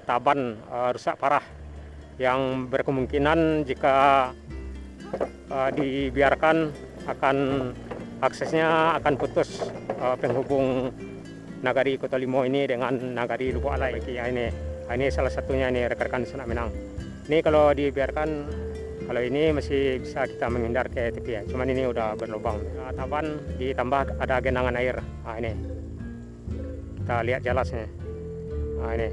taban rusak parah yang berkemungkinan jika dibiarkan aksesnya akan putus penghubung Nagari Kotolimo ini dengan Nagari Lubuk Alai. Ini salah satunya ini rekan-rekan Sanak Minang. Ini kalau dibiarkan, kalau ini masih bisa kita menghindar ke tepi ya. Cuman ini udah berlubang. Taban ditambah ada genangan air. Ini kita lihat jelasnya. Ini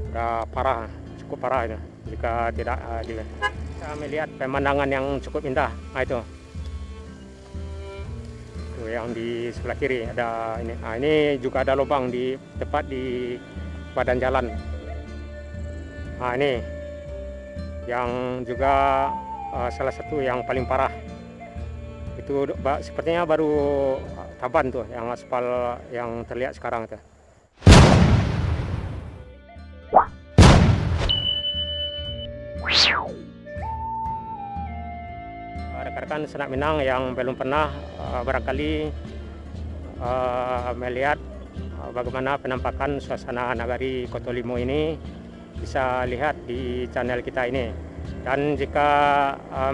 udah parah, cukup parah itu. Jika tidak kita melihat pemandangan yang cukup indah. Itu yang di sebelah kiri ada ini. Ini juga ada lubang di tepat di badan jalan. Ini yang juga salah satu yang paling parah. Itu sepertinya baru taban tuh yang aspal yang terlihat sekarang tuh. Rekan-rekan Sanak Minang yang belum pernah barangkali melihat bagaimana penampakan suasana Nagari Kotolimo ini, bisa lihat di channel kita ini. Dan jika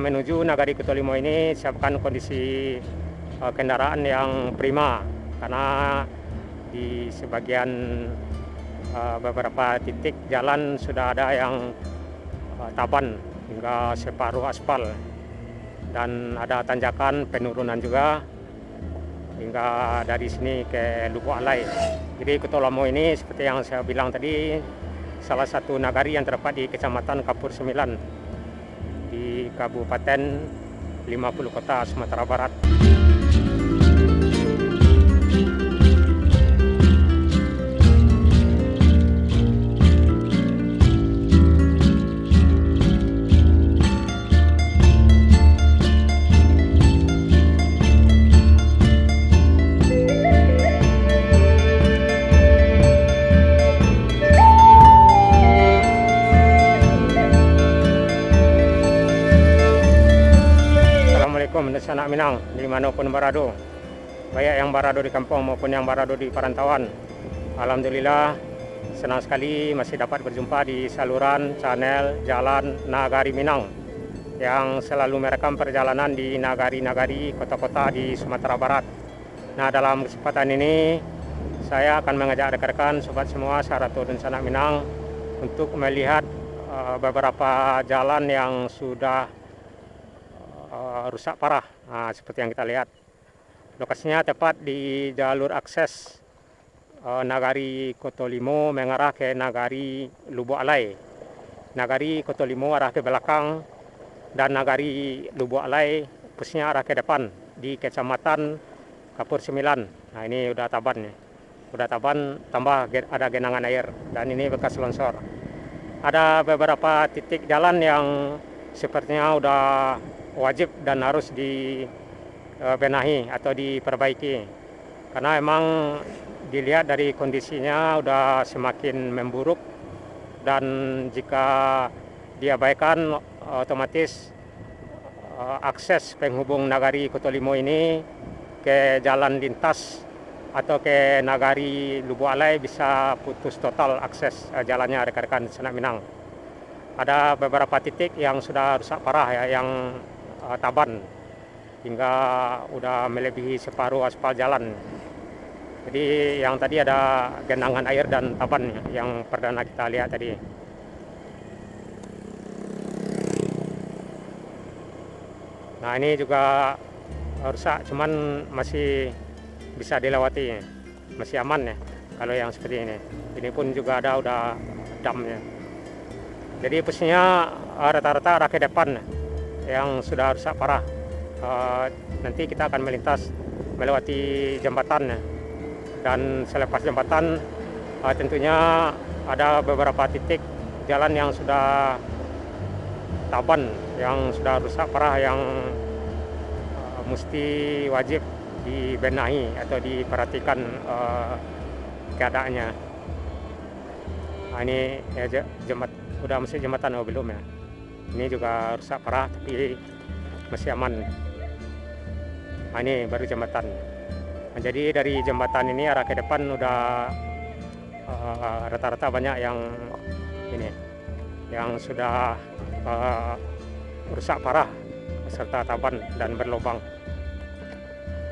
menuju Nagari Kotolimo ini, siapkan kondisi kendaraan yang prima, karena di sebagian beberapa titik jalan sudah ada yang taban hingga separuh aspal, dan ada tanjakan penurunan juga hingga dari sini ke Lubuk Alai. Jadi Kotolimo ini seperti yang saya bilang tadi, salah satu nagari yang terdapat di Kecamatan Kapur 9 di Kabupaten 50 Kota Sumatera Barat. Assalamualaikum Sanak Minang dimanapun berada, baik yang berada di kampung maupun yang berada di perantauan. Alhamdulillah senang sekali masih dapat berjumpa di saluran channel Jalan Nagari Minang yang selalu merekam perjalanan di nagari-nagari kota-kota di Sumatera Barat. Nah, dalam kesempatan ini saya akan mengajak rekan-rekan sobat semua Sarato dan Sanak Minang untuk melihat beberapa jalan yang sudah rusak parah. Nah, seperti yang kita lihat, lokasinya tepat di jalur akses Nagari Kotolimo mengarah ke Nagari Lubuk Alai. Nagari Kotolimo arah ke belakang dan Nagari Lubuk Alai pusnya arah ke depan di Kecamatan Kapur 9. Nah, ini udah taban nih. Udah taban tambah ada genangan air dan ini bekas longsor. Ada beberapa titik jalan yang sepertinya udah wajib dan harus dibenahi atau diperbaiki, karena emang dilihat dari kondisinya udah semakin memburuk, dan jika diabaikan otomatis akses penghubung Nagari Kotolimo ini ke jalan lintas atau ke Nagari Lubuk Alai bisa putus total akses jalannya rekan-rekan Sanak Minang. Ada beberapa titik yang sudah rusak parah ya, yang taban hingga udah melebihi separuh aspal jalan. Jadi yang tadi ada genangan air dan taban yang perdana kita lihat tadi. Nah, ini juga rusak, cuman masih bisa dilewati, masih aman ya kalau yang seperti ini. Ini pun juga ada udah damnya. Jadi pusnya rata-rata arah ke depan yang sudah rusak parah. Nanti kita akan melintas melewati jembatan, dan selepas jembatan tentunya ada beberapa titik jalan yang sudah taban, yang sudah rusak parah, yang mesti wajib dibenahi atau diperhatikan keadaannya. Nah, ini ya, udah masih jembatan belum ya. Ini juga rusak parah tapi masih aman. Nah, ini baru jembatan. Nah, jadi dari jembatan ini arah ke depan udah rata-rata banyak yang ini, yang sudah rusak parah serta taban dan berlubang.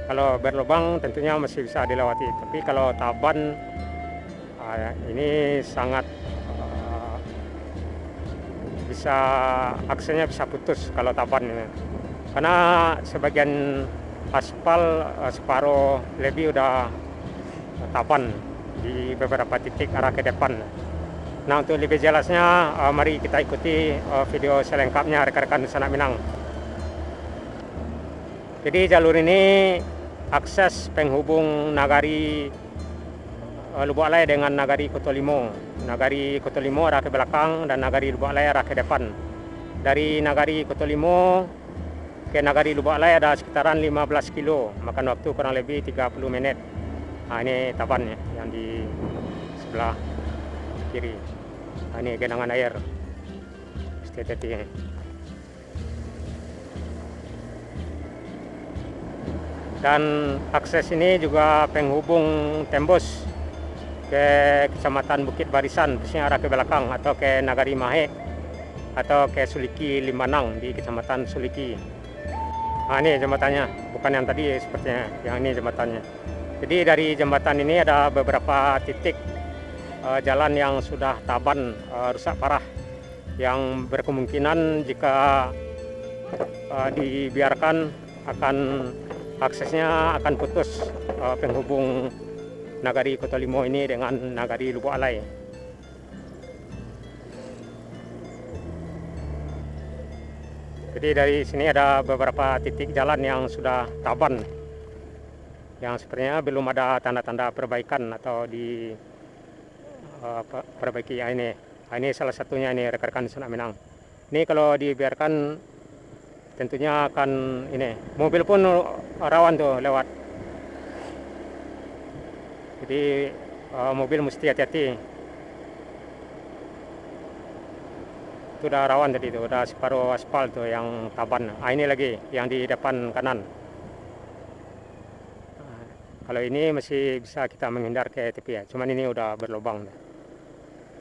Kalau berlubang tentunya masih bisa dilewati, tapi kalau taban ini sangat bisa aksesnya bisa putus kalau taban ini. Karena sebagian aspal separuh lebih udah taban di beberapa titik arah ke depan. Nah, untuk lebih jelasnya mari kita ikuti video selengkapnya rekan-rekan di Sanak Minang. Jadi jalur ini akses penghubung Nagari Lubuk Alai dengan Nagari Kotolimo. Nagari Kotolimo arah ke belakang dan Nagari Lubuk Alai arah ke depan. Dari Nagari Kotolimo ke Nagari Lubuk Alai ada sekitaran 15 kilo, makan waktu kurang lebih 30 menit. Nah, ini tabannya yang di sebelah kiri. Nah, ini genangan air. Hati-hati. Dan akses ini juga penghubung tembus ke Kecamatan Bukit Barisan, khususnya arah ke belakang, atau ke Nagari Mahe, atau ke Suliki Limbanang di Kecamatan Suliki. Nah, ini jembatannya, bukan yang tadi sepertinya, yang ini jembatannya. Jadi dari jembatan ini ada beberapa titik jalan yang sudah taban, rusak parah, yang berkemungkinan jika dibiarkan aksesnya akan putus penghubung Nagari Kotolimo ini dengan Nagari Lubuk Alai. Jadi dari sini ada beberapa titik jalan yang sudah taban, yang sepertinya belum ada tanda-tanda perbaikan atau perbaiki. Ini salah satunya, ini rekan-rekan Sanak Minang. Ini kalau dibiarkan tentunya akan mobil pun rawan tuh lewat. Jadi mobil mesti hati-hati. Itu udah rawan tadi, itu udah separuh aspal tuh yang taban. Ini lagi yang di depan kanan. Kalau ini masih bisa kita menghindar ke tepi ya, cuman ini udah berlubang.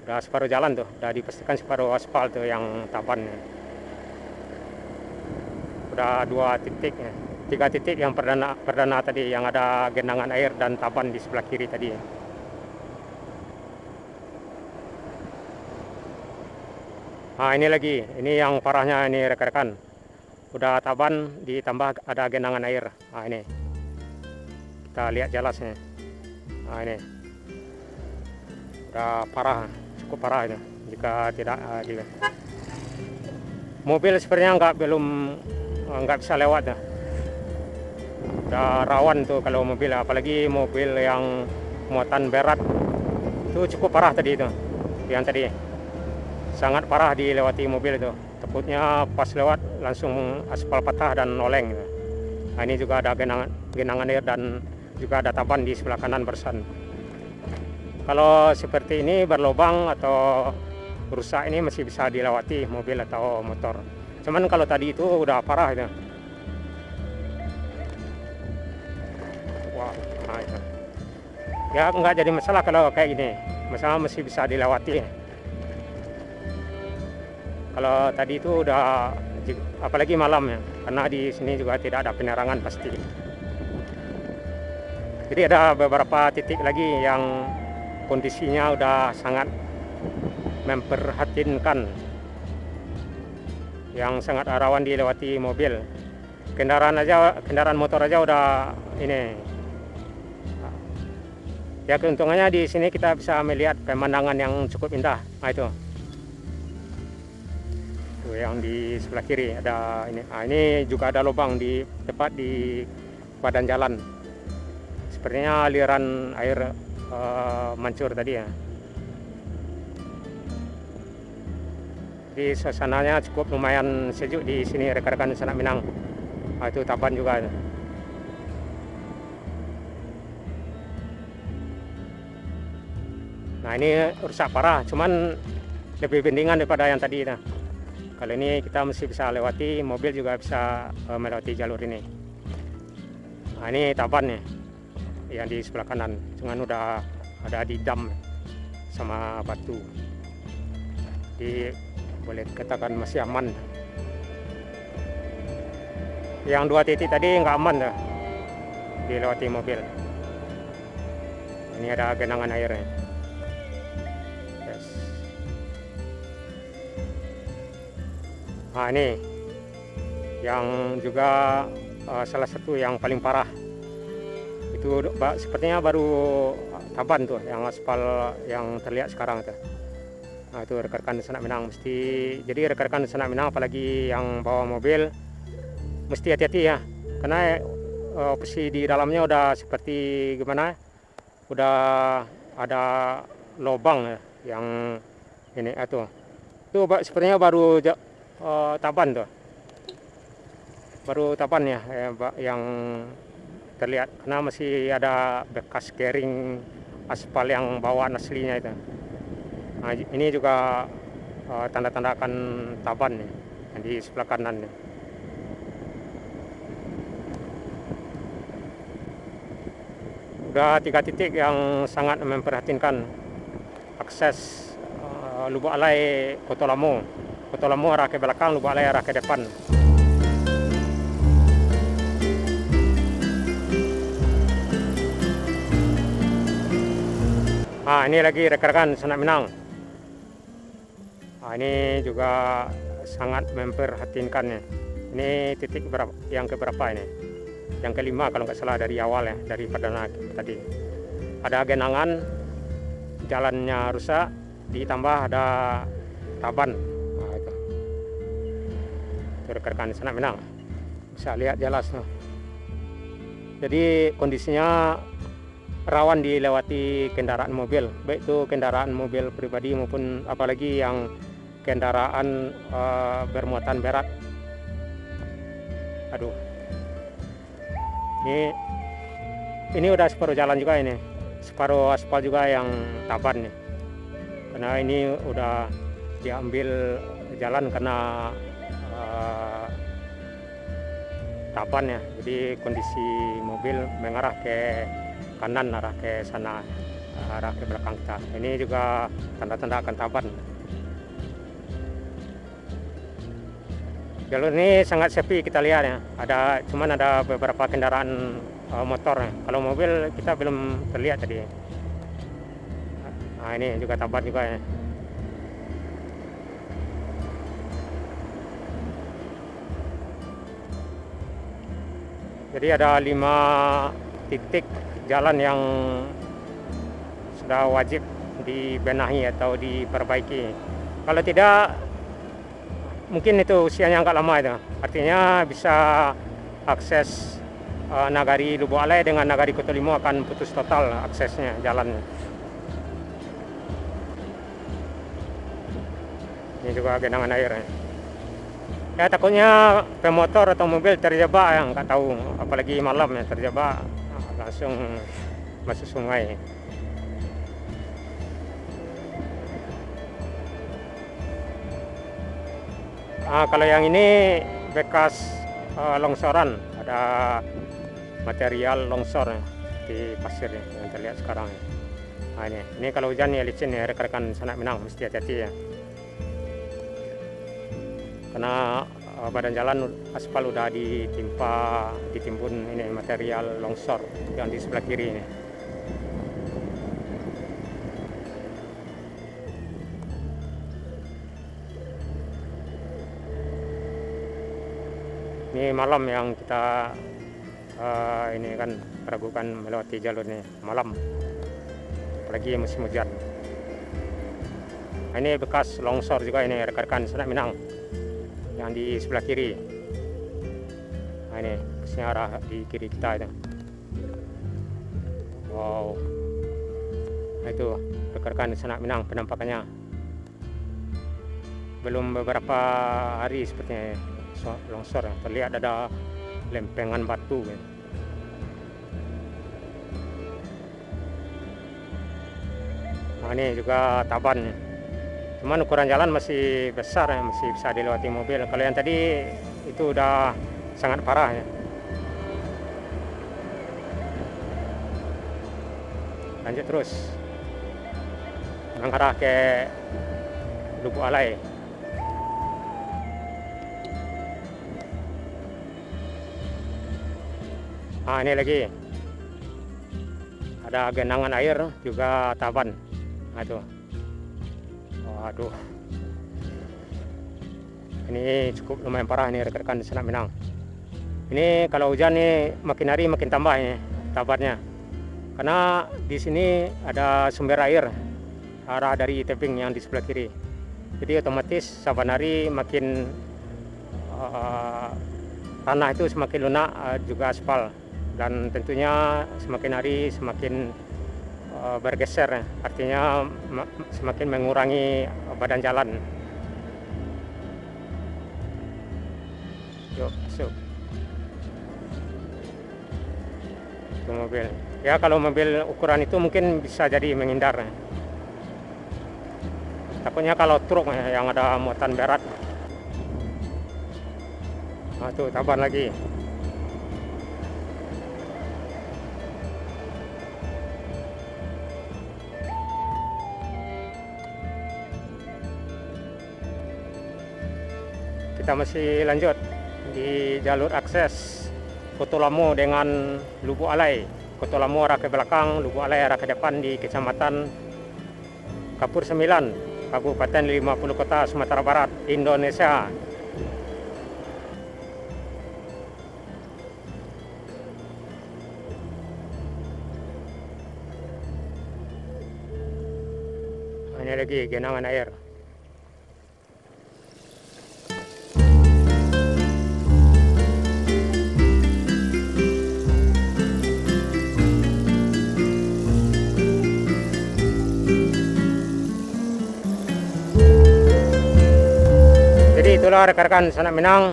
Udah separuh jalan tuh, udah dipastikan separuh aspal tuh yang taban. Udah 2 titik, 3 titik yang perdana tadi, yang ada genangan air dan taban di sebelah kiri tadi. Nah, ini lagi, ini yang parahnya ini rekan-rekan. Udah taban ditambah ada genangan air. Nah, ini. Kita lihat jelasnya. Nah, ini. Udah parah, cukup parah itu. Jika tidak mobil sebenarnya nggak bisa lewat ya. Udah rawan tuh kalau mobil, apalagi mobil yang muatan berat. Itu cukup parah tadi itu. Yang tadi sangat parah dilewati mobil itu. Takutnya pas lewat langsung aspal patah dan oleng gitu. Nah, ini juga ada genangan air dan juga ada taban di sebelah kanan Barisan. Kalau seperti ini berlubang atau rusak ini masih bisa dilewati mobil atau motor. Cuman kalau tadi itu udah parah itu. Wah, nah itu. Ya nggak jadi masalah kalau kayak gini. Masalah masih bisa dilewati. Kalau tadi itu udah, apalagi malam ya, karena di sini juga tidak ada penerangan pasti. Jadi ada beberapa titik lagi yang kondisinya udah sangat memprihatinkan, yang sangat rawan dilewati mobil. Kendaraan motor aja udah ini. Ya, keuntungannya di sini kita bisa melihat pemandangan yang cukup indah. Nah, itu. Yang di sebelah kiri ada ini. Nah, ini juga ada lubang tepat di badan jalan. Sepertinya aliran air mancur tadi ya. Jadi suasananya cukup lumayan sejuk di sini rekan-rekan Sanak Minang. Nah, itu taban juga. Nah, ini rusak parah, cuman lebih bendingan daripada yang tadi. Nah, kalau ini kita masih bisa lewati, mobil juga bisa melewati jalur ini. Nah, ini taban nih yang di sebelah kanan, cuman udah ada di dam. sama batu. Jadi boleh dikatakan masih aman. Yang 2 titik tadi nggak aman dah dilewati mobil. Ini ada genangan airnya. Yes. Nah ini yang juga salah satu yang paling parah. Itu sepertinya baru Taban tuh yang aspal yang terlihat sekarang tuh. Nah itu rekan-rekan Sanak Minang jadi rekan-rekan Sanak Minang apalagi yang bawa mobil mesti hati-hati ya, karena posisi di dalamnya udah seperti gimana, udah ada lubang ya, yang ini itu sepertinya baru Taban tuh, baru Taban ya, yang terlihat, karena masih ada bekas kering aspal yang bawaan aslinya itu. Nah, ini juga tanda-tanda akan Taban nih, yang di sebelah kanan nih. Udah 3 titik yang sangat memprihatinkan akses Lubuk Alai Kota Lamo. Kota Lamo arah ke belakang, Lubuk Alai arah ke depan. Nah, ini lagi rekan-rekan Sanak Minang. Nah, ini juga sangat memprihatinkan ya. Ini titik yang keberapa ini? Yang kelima kalau nggak salah dari awal ya, dari perdana tadi. Ada genangan, jalannya rusak, ditambah ada Taban. Nah, itu rekan-rekan Sanak Minang. Bisa lihat jelas. Nah. Jadi kondisinya rawan dilewati kendaraan mobil, baik itu kendaraan mobil pribadi maupun apalagi yang kendaraan bermuatan berat. Aduh, ini udah separuh jalan juga, ini separuh aspal juga yang Taban nih, karena ini udah diambil jalan karena Taban ya. Jadi kondisi mobil mengarah ke kanan, arah ke sana, arah ke belakang kita. Ini juga tanda-tanda akan Taban. Jalur ini sangat sepi kita lihat ya. Cuman ada beberapa kendaraan motor ya. Kalau mobil kita belum terlihat tadi. Nah ini juga Taban juga ya. Jadi ada 5 titik jalan yang sudah wajib dibenahi atau diperbaiki. Kalau tidak, mungkin itu usianya agak lama itu. Artinya bisa akses Nagari Lubuk Alai dengan Nagari Kota Limo akan putus total aksesnya, jalannya. Ini juga genangan air. Ya takutnya pemotor atau mobil terjebak ya, nggak tahu, apalagi malam ya, terjebak langsung masuk sungai. Kalau yang ini bekas longsoran, ada material longsor di pasir yang terlihat sekarang. Nah, ini kalau hujan ya licin ya, rekan-rekan Sanak Minang mesti hati-hati ya, karena badan jalan aspal udah ditimbun ini material longsor yang di sebelah kiri ini. Ini malam yang kita ini kan ragukan melewati jalur ini malam, apalagi musim hujan. Nah, ini bekas longsor juga ini, rekan-rekan Sanak Minang yang di sebelah kiri. Nah ini bersihnya arah di kiri kita itu. Wow, nah itu rekan-rekan Sanak Minang penampakannya. Belum beberapa hari sepertinya longsor, terlihat ada lempengan batu. Nah ini juga Taban. Cuman ukuran jalan masih besar ya, masih bisa dilewati mobil. Kalau yang tadi itu udah sangat parah ya. Lanjut terus. mengarah ke Lubuk Alai. Nah, ini lagi ada genangan air juga Taban. Nah, itu. Waduh. Ini cukup lumayan parah nih rekan-rekan di Senak Minang. Ini kalau hujan nih makin hari makin tambah ini Tabannya. Karena di sini ada sumber air arah dari tebing yang di sebelah kiri. Jadi otomatis saban hari makin tanah itu semakin lunak, juga aspal, dan tentunya semakin hari semakin bergeser, artinya semakin mengurangi badan jalan. Yuk, masuk. Itu mobil. Ya kalau mobil ukuran itu mungkin bisa jadi menghindar. Takutnya kalau truk yang ada muatan berat. Nah, tuh Taban lagi. Kita masih lanjut di jalur akses Kota Lamo dengan Lubuk Alai. Kota Lamo arah ke belakang, Lubuk Alai arah ke depan di Kecamatan Kapur Sembilan, Kabupaten 50 Kota, Sumatera Barat, Indonesia. Ini lagi genangan air. Jadi itulah rekan-rekan Senak Minang,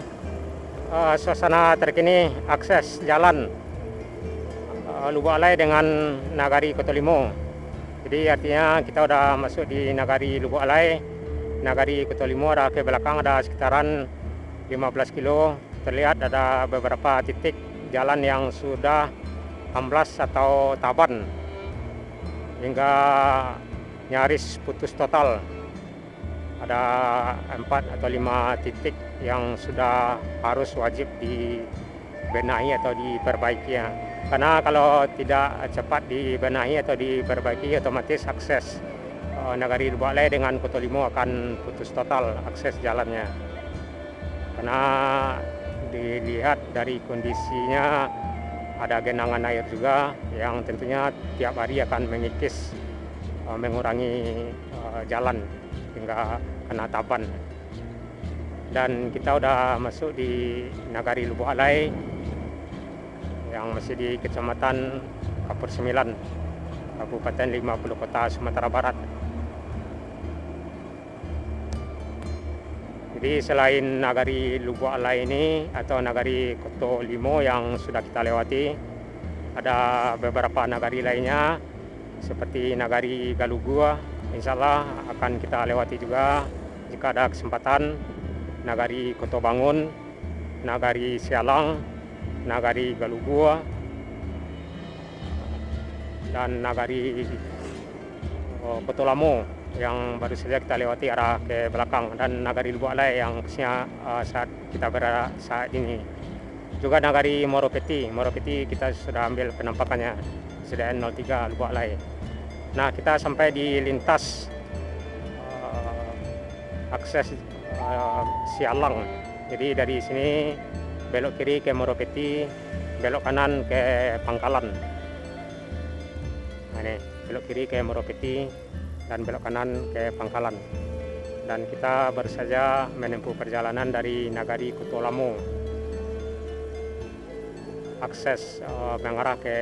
suasana terkini akses jalan Lubuk Alai dengan Nagari Kota Limo. Jadi artinya kita udah masuk di Nagari Lubuk Alai. Nagari Kota Limo arah ke belakang ada sekitaran 15 kilo. Terlihat ada beberapa titik jalan yang sudah amblas atau taban hingga nyaris putus total. Ada 4 atau 5 titik yang sudah harus wajib dibenahi atau diperbaiki ya. Karena kalau tidak cepat dibenahi atau diperbaiki, otomatis akses Nagari Lubuk Alai dengan Kota Limo akan putus total akses jalannya. Karena dilihat dari kondisinya ada genangan air juga yang tentunya tiap hari akan mengikis, mengurangi jalan hingga kena taban. Dan kita udah masuk di Nagari Lubuk Alai yang masih di Kecamatan Kapur Sembilan, Kabupaten 50 Kota, Sumatera Barat. Jadi selain Nagari Lubuk Alai ini atau Nagari Kota Limo yang sudah kita lewati, ada beberapa nagari lainnya seperti Nagari Galugua, insya Allah akan kita lewati juga jika ada kesempatan. Nagari Kota Bangun, Nagari Sialang, Nagari Galugua, dan Nagari Kota Lamo yang baru saja kita lewati arah ke belakang, dan Nagari Lubuk Alai yang khususnya saat kita berada saat ini. Juga Nagari Moropeti kita sudah ambil penampakannya, SDN 03 Lubuk Alai. Nah, kita sampai di lintas akses Sialang. Jadi dari sini belok kiri ke Moropeti, belok kanan ke Pangkalan. Nah, ini belok kiri ke Moropeti dan belok kanan ke Pangkalan. Dan kita baru saja menempuh perjalanan dari Nagari Kota Lamo, akses mengarah ke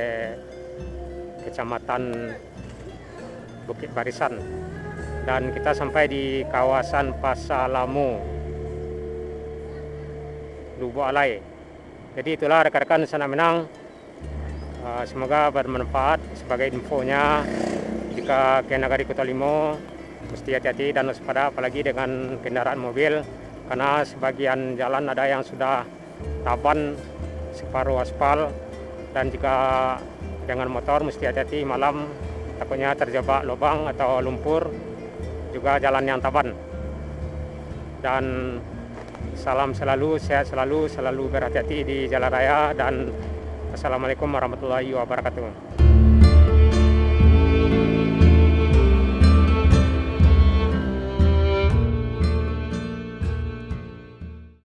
Kecamatan Bukit Barisan, dan kita sampai di kawasan Pasar Lamo, Lubuk Alai. Jadi itulah rekan-rekan Senak Minang, semoga bermanfaat sebagai infonya. Jika ke Nagari Kota Limo mesti hati-hati dan waspada, apalagi dengan kendaraan mobil, karena sebagian jalan ada yang sudah taban separuh aspal, dan jika dengan motor mesti hati-hati malam, takutnya terjebak lubang atau lumpur juga jalan yang taban. Dan salam selalu, sehat selalu, selalu berhati-hati di jalan raya, dan Assalamualaikum warahmatullahi wabarakatuh.